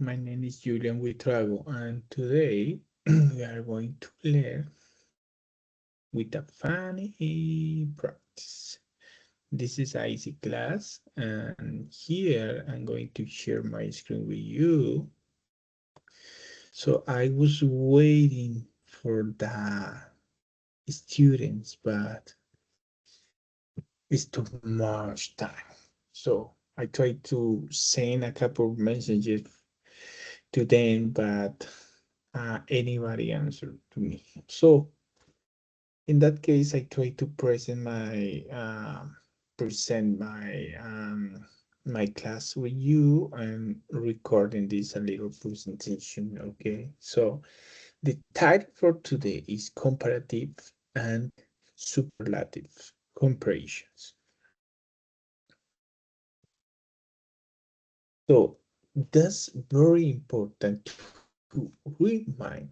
My name is Julian Witrago, and today we are going to learn with a funny practice. This is an easy class, and here I'm going to share my screen with you. So I was waiting for the students, but it's too much time. So I tried to send a couple of messages to them, but anybody answered to me. So in that case, I try to present my class with you and recording this a little presentation. Okay, so the title for today is comparative and superlative comparisons. So that's very important to remind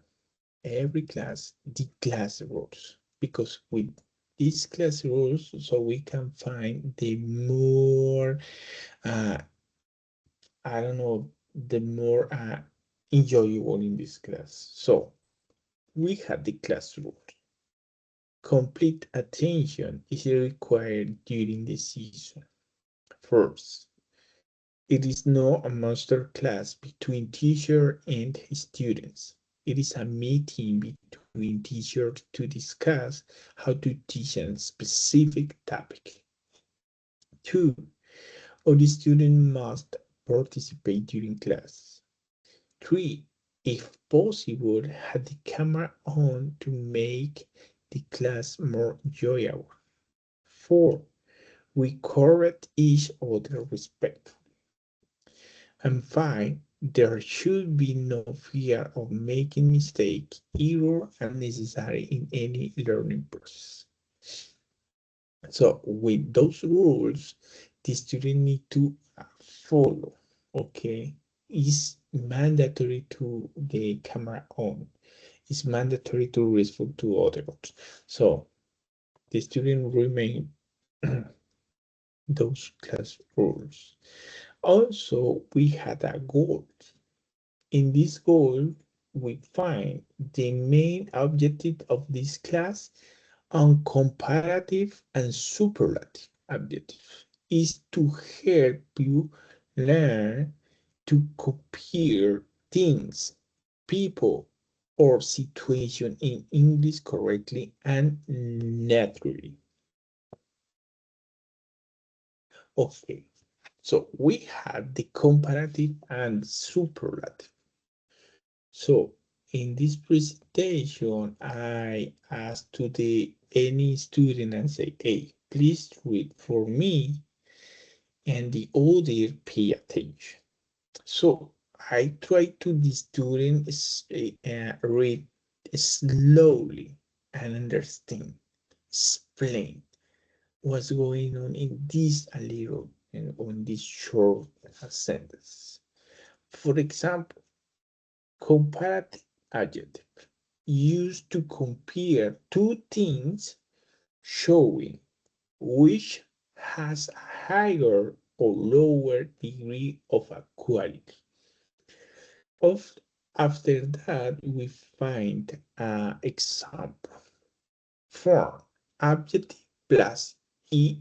every class the class rules, because with these class rules, so we can find the more I don't know, the more enjoyable in this class. So we have the class rules. Complete attention is required during the season. First, it is not a master class between teacher and students. It is a meeting between teachers to discuss how to teach a specific topic. Two, all the students must participate during class. Three, if possible, have the camera on to make the class more enjoyable. Four, we correct each other respectfully. And five, there should be no fear of making mistakes, error unnecessary in any learning process. So with those rules, the student need to follow. Okay, it's mandatory to the camera on. It's mandatory to respond to others. So the student remain those class rules. Also, we had a goal. In this goal, we find the main objective of this class on comparative and superlative objective is to help you learn to compare things, people, or situation in English correctly and naturally. Okay, so we have the comparative and superlative. So in this presentation, I asked to the any student and say, hey, please read for me, and the other pay attention. So I try to the students read slowly and understand, explain what's going on in this a little and on this short sentence. For example, comparative adjective used to compare two things, showing which has a higher or lower degree of equality. Of, After that, we find an example. Form adjective plus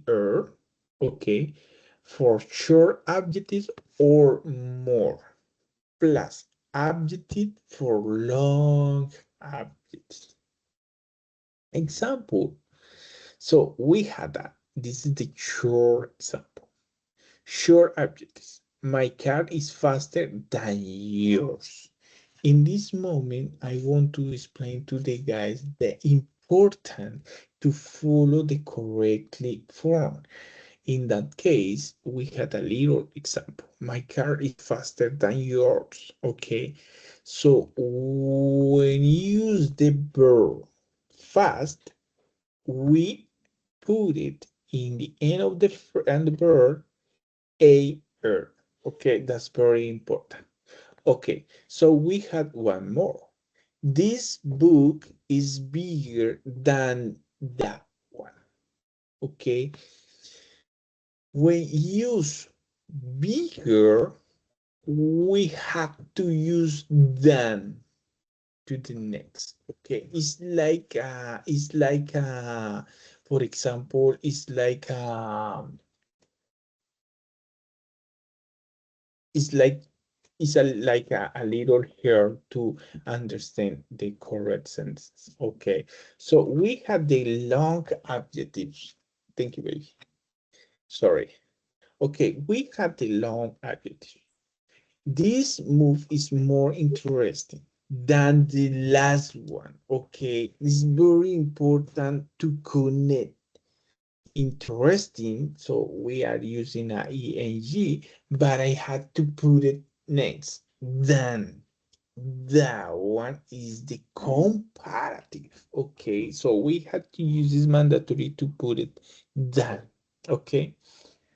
er, okay, for short adjectives or more, plus adjective for long adjectives. Example. So we had that. This is the short example. Short adjectives. My car is faster than yours. In this moment, I want to explain to the guys the important to follow the correctly form. In that case, we had a little example. My car is faster than yours. Okay. So when you use the verb fast, we put it in the end of the verb er. Okay, that's very important. Okay, so we had one more. This book is bigger than that one. Okay, when you use bigger, we have to use than to the next. Okay, for example, it's like a little here to understand the correct sentences. Okay, so we have the long adjectives. Thank you, baby. Sorry. Okay, we have the long adjective. This move is more interesting than the last one. Okay, it's very important to connect interesting. So we are using a eng, but I had to put it next. Then that one is the comparative. Okay, so we had to use this mandatory to put it than. Okay,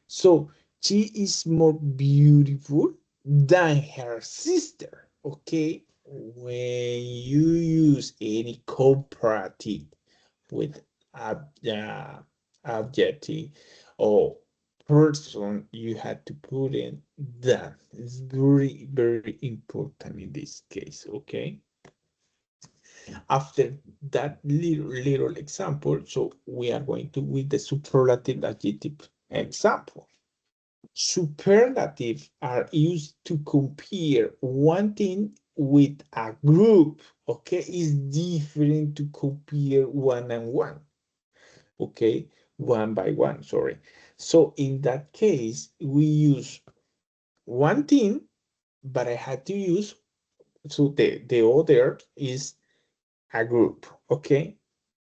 so she is more beautiful than her sister. Okay, when you use any comparative with ab adjective or person, you had to put in that. It's very, very important in this case, okay? After that little example, so we are going to with the superlative adjective example. Superlatives are used to compare one thing with a group, okay? It's different to compare one and one, okay, one by one, sorry. So in that case, we use one thing, but I had to use, so the other is a group, okay?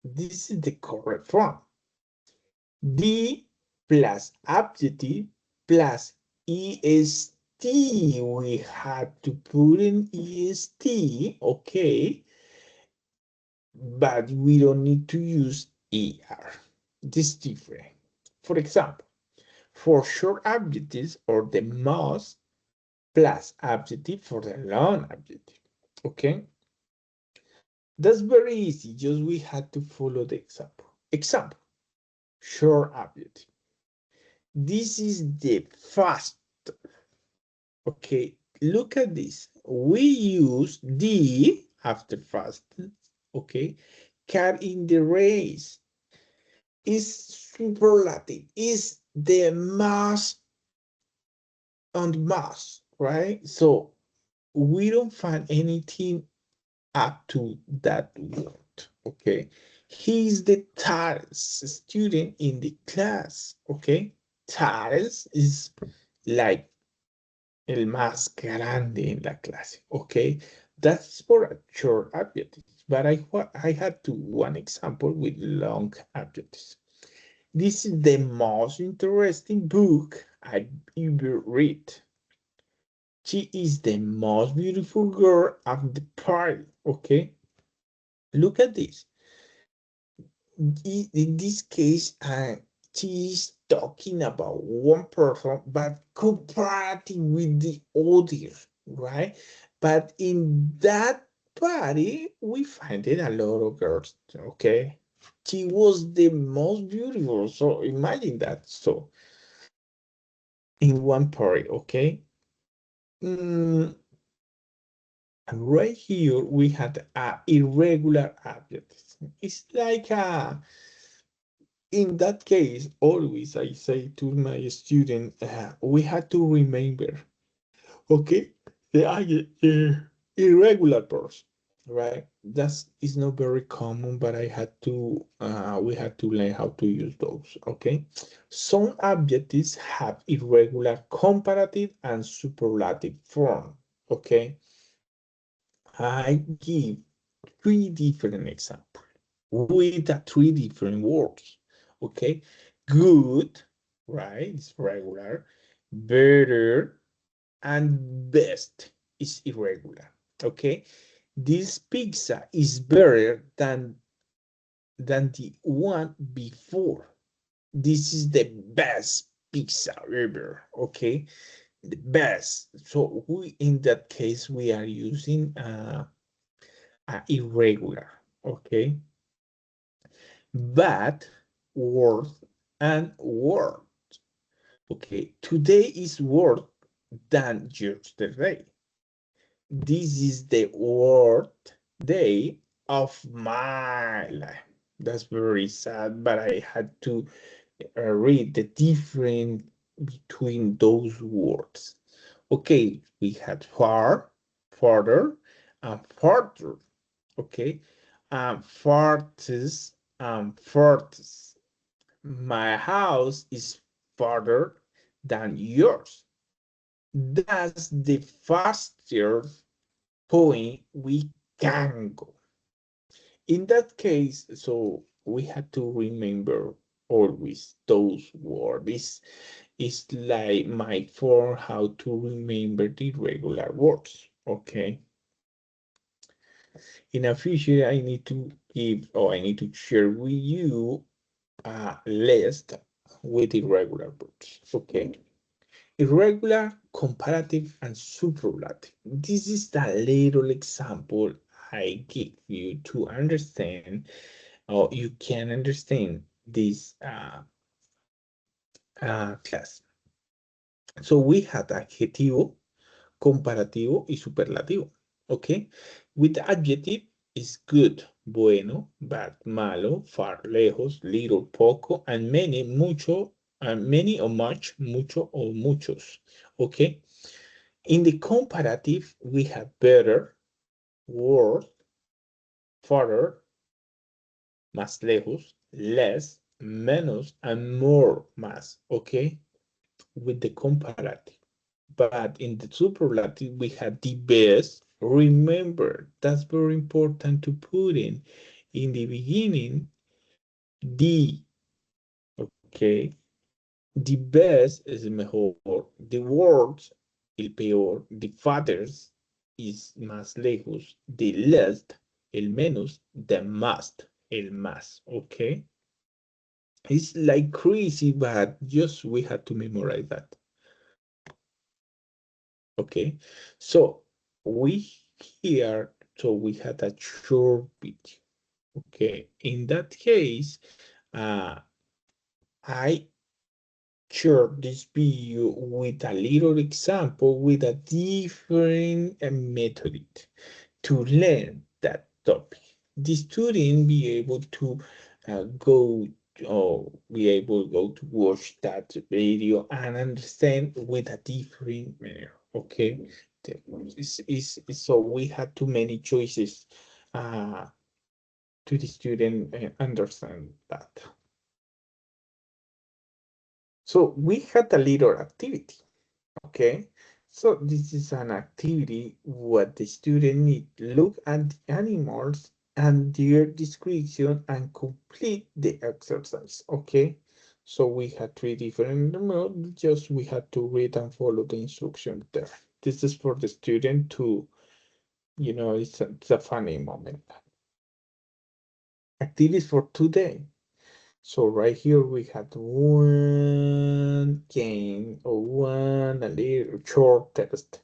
This is the correct form. D plus adjective plus est. We had to put in est, okay? But we don't need to use er. This is different. For example, for short adjectives or the most plus adjective for the long adjective. Okay, that's very easy. Just we had to follow the example. Example, short adjective. This is the fast. Okay, look at this. We use the after fast. Okay, car in the race is superlative. Is the most on the most, right? So we don't find anything up to that word, okay? He's the tallest student in the class, okay? Tallest is like el más grande en la clase, okay? That's for a short adjectives, but I had to one example with long adjectives. This is the most interesting book I've ever read. She is the most beautiful girl at the party. Okay, look at this. In this case, she is talking about one person, but comparative with the other, right? But in that party, we find it a lot of girls. Okay, she was the most beautiful. So imagine that. So in one party, okay. Mm, And right here, we had a irregular adjectives. It's like in that case, always I say to my student, we had to remember, okay, the irregular person, right? That's is not very common, but I had to, we had to learn how to use those, okay? Some adjectives have irregular comparative and superlative form, okay? I give three different examples with three different words. Okay, good, right? It's regular. Better and best is irregular. Okay, this pizza is better than the one before. This is the best pizza ever. Okay, the best. So we in that case we are using irregular. Okay, but word and word. Okay, today is word than yesterday. This is the worst day of my life. That's very sad, but I had to read the difference between those words. Okay, we had far, farther, and farther. Okay, farthest, farthest. My house is farther than yours. That's the fastest point we can go. In that case, so we had to remember always those words. It's like my form how to remember the regular words. Okay. In the future, I need to give or I need to share with you a list with irregular words. Okay. Irregular, comparative, and superlative. This is the little example I give you to understand, or you can understand this class. So we had adjetivo, comparativo y superlativo. Okay. With adjective is good, bueno, bad, malo, far, lejos, little, poco, and many, mucho, and many or much, mucho or muchos. Okay. In the comparative, we have better, worse, farther, más lejos, less, menos, and more, más, okay? With the comparative. But in the superlative, we have the best. Remember, that's very important to put in the beginning, the, okay? The best es el mejor. The worst, el peor. The farthest is más lejos. The least, el menos. The most, el más. Okay? It's like crazy, but just we have to memorize that. Okay? So we here, so we had a short video. Okay? In that case, I share this video with a little example with a different method to learn that topic. The student be able to go or be able to go to watch that video and understand with a different manner. Okay, so we have too many choices to the student understand that. So we had a little activity. Okay, so this is an activity what the student need look at the animals and their description and complete the exercise. Okay, so we had three different modes, just we had to read and follow the instruction there. This is for the student to, it's a funny moment. Activities for today. So right here we had one game or one a little short test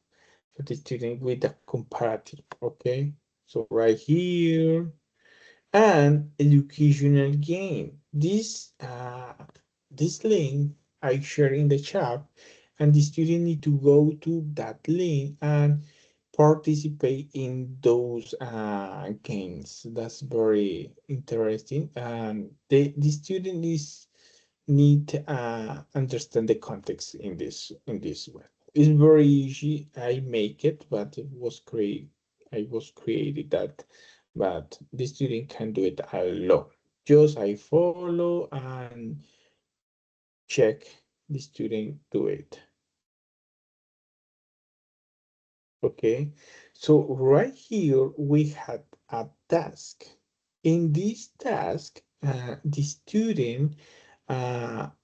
for the student with the comparative. Okay, so right here and educational game. This link I share in the chat, and the student need to go to that link and participate in those games. That's very interesting, and the student is need to understand the context in this way. It's very easy. I make it, but it was create. I was created that, but the student can do it alone. Just I follow and check the student do it. Okay, so right here we had a task. In this task, the student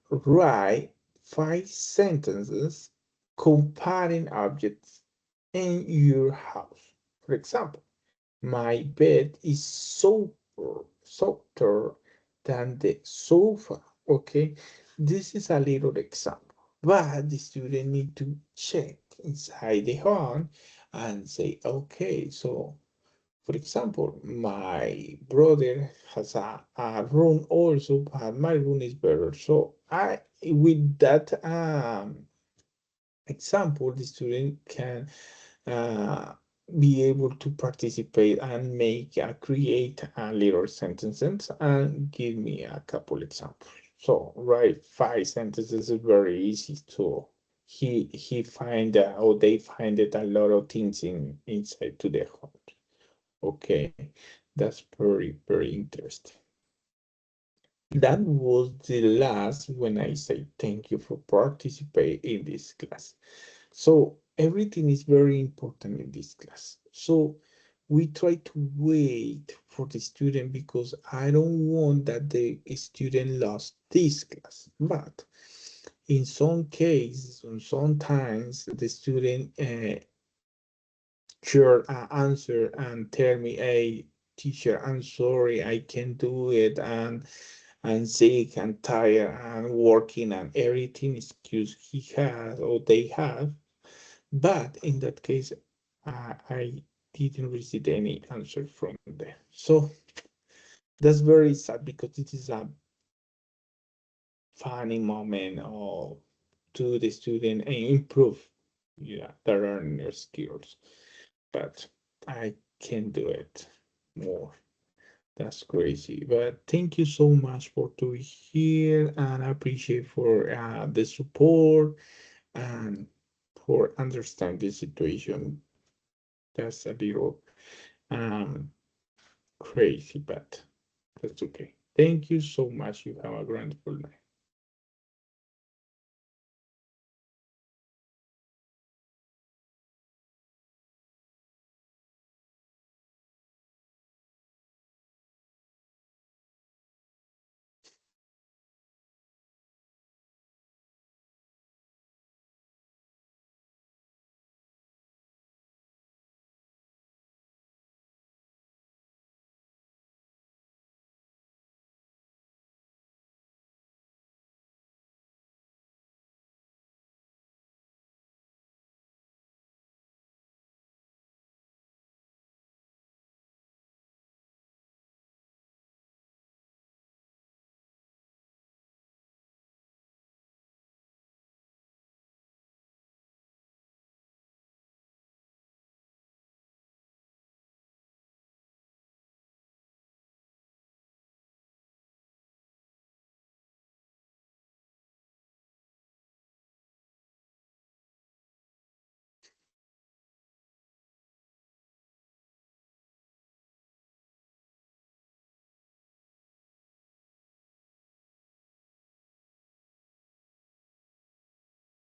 write 5 sentences comparing objects in your house. For example, my bed is softer than the sofa. Okay, this is a little example, but the student need to check inside the home and say, okay, so for example, my brother has a room also, but my room is better. So I with that example, the student can uh, be able to participate and create a little sentences and give me a couple examples. So write 5 sentences is very easy to he find or they find it a lot of things inside to the home. Okay, that's very interesting. That was the last when I say thank you for participating in this class. So everything is very important in this class. So we try to wait for the student because I don't want that the student lost this class. But in some cases, sometimes the student share an answer and tell me, "Hey, teacher, I'm sorry, I can't do it, and I'm sick and tired and working and everything excuse he has or they have." But in that case, I didn't receive any answer from them. So that's very sad because it is a funny moment to the student and improve, yeah, their learning skills. But I can do it more. That's crazy. But thank you so much for being here, and I appreciate for the support and for understand the situation. That's a little um crazy, but that's okay. Thank you so much. You have a wonderful night.